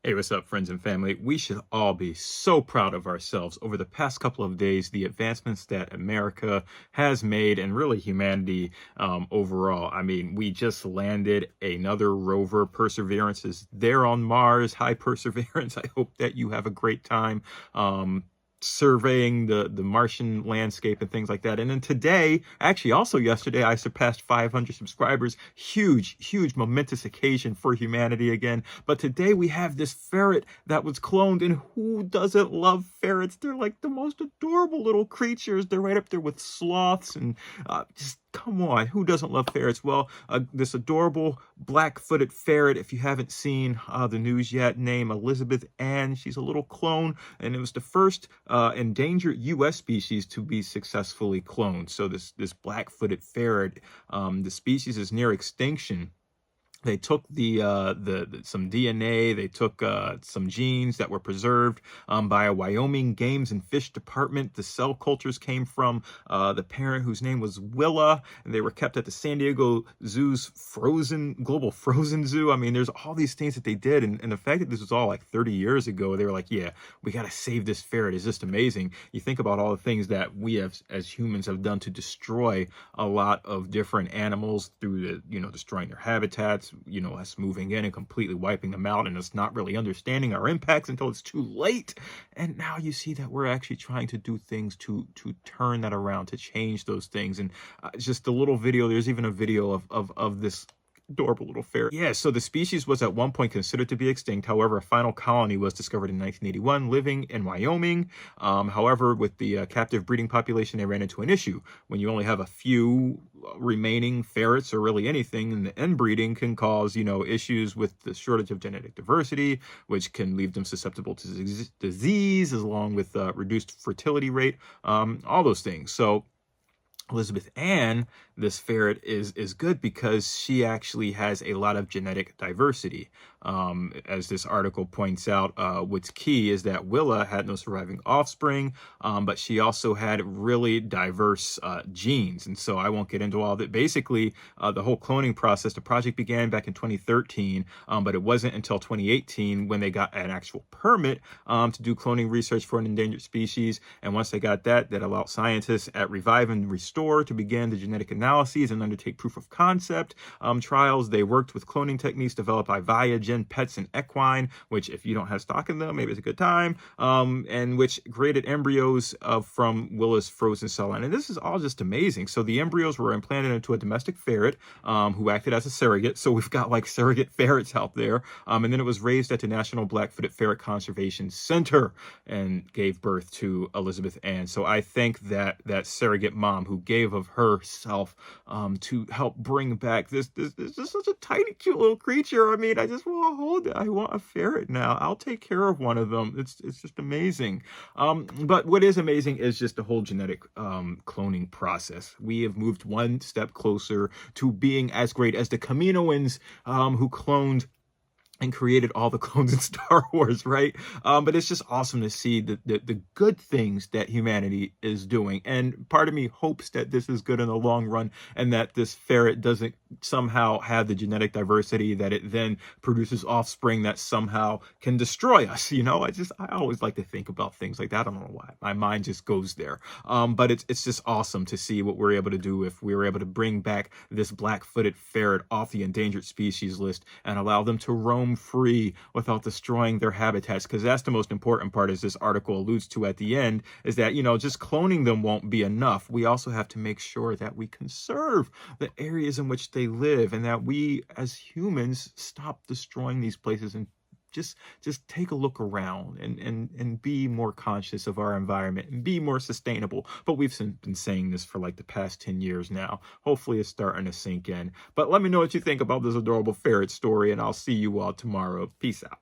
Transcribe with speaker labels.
Speaker 1: Hey, what's up, friends and family? We should all be so proud of ourselves over the past couple of days, the advancements that America has made and really humanity overall. I mean, we just landed another rover. Perseverance is there on Mars. Hi, Perseverance. I hope that you have a great time. Surveying the Martian landscape and things like that. And then today, actually also yesterday, I surpassed 500 subscribers. Huge momentous occasion for humanity again. But today we have this ferret that was cloned, and who doesn't love ferrets? They're like the most adorable little creatures. They're right up there with sloths and just come on, who doesn't love ferrets? Well, this adorable black-footed ferret, if you haven't seen the news yet, named Elizabeth Ann. She's a little clone, and it was the first endangered U.S. species to be successfully cloned. So this black-footed ferret, the species is near extinction. They took some DNA, they took some genes that were preserved by a Wyoming Game Fish Department. The cell cultures came from the parent, whose name was Willa, and they were kept at the San Diego Zoo's global frozen zoo. I mean, there's all these things that they did, and the fact that this was all like 30 years ago, they were like, yeah, we got to save this ferret. It's just amazing. You think about all the things that we have, as humans, have done to destroy a lot of different animals through destroying their habitats, us moving in and completely wiping them out, and us not really understanding our impacts until it's too late. And now you see that we're actually trying to do things to turn that around, to change those things. And just a little video, there's even a video of this adorable little ferret. Yeah, so the species was at one point considered to be extinct. However, a final colony was discovered in 1981, living in Wyoming. However, with the captive breeding population, they ran into an issue. When you only have a few remaining ferrets, or really anything, and the inbreeding can cause, issues with the shortage of genetic diversity, which can leave them susceptible to disease, along with reduced fertility rate, all those things. So Elizabeth Ann, this ferret, is good because she actually has a lot of genetic diversity. As this article points out, what's key is that Willa had no surviving offspring, but she also had really diverse genes. And so I won't get into all of it. Basically, the whole cloning process, the project began back in 2013, but it wasn't until 2018 when they got an actual permit to do cloning research for an endangered species. And once they got that allowed scientists at Revive and Restore to begin the genetic analyses and undertake proof of concept trials. They worked with cloning techniques developed by Viagen Pets and Equine, which, if you don't have stock in them, maybe it's a good time, and which created embryos from Willa's frozen cell line. And this is all just amazing. So the embryos were implanted into a domestic ferret who acted as a surrogate. So we've got like surrogate ferrets out there. And then it was raised at the National Black-Footed Ferret Conservation Center and gave birth to Elizabeth Ann. So I think that surrogate mom who gave of herself to help bring back this just such a tiny, cute little creature. I mean, I just want to hold it. I want a ferret now. I'll take care of one of them. It's just amazing. But what is amazing is just the whole genetic cloning process. We have moved one step closer to being as great as the Kaminoans who cloned and created all the clones in Star Wars, right? But it's just awesome to see the good things that humanity is doing. And part of me hopes that this is good in the long run, and that this ferret doesn't somehow have the genetic diversity that it then produces offspring that somehow can destroy us. I always like to think about things like that. I don't know why. My mind just goes there. But it's just awesome to see what we're able to do if we were able to bring back this black-footed ferret off the endangered species list and allow them to roam free without destroying their habitats. Because that's the most important part, as this article alludes to at the end, is that just cloning them won't be enough. We also have to make sure that we conserve the areas in which they live, and that we as humans stop destroying these places and just take a look around and be more conscious of our environment and be more sustainable. But we've been saying this for like the past 10 years now. Hopefully it's starting to sink in. But let me know what you think about this adorable ferret story, and I'll see you all tomorrow. Peace out.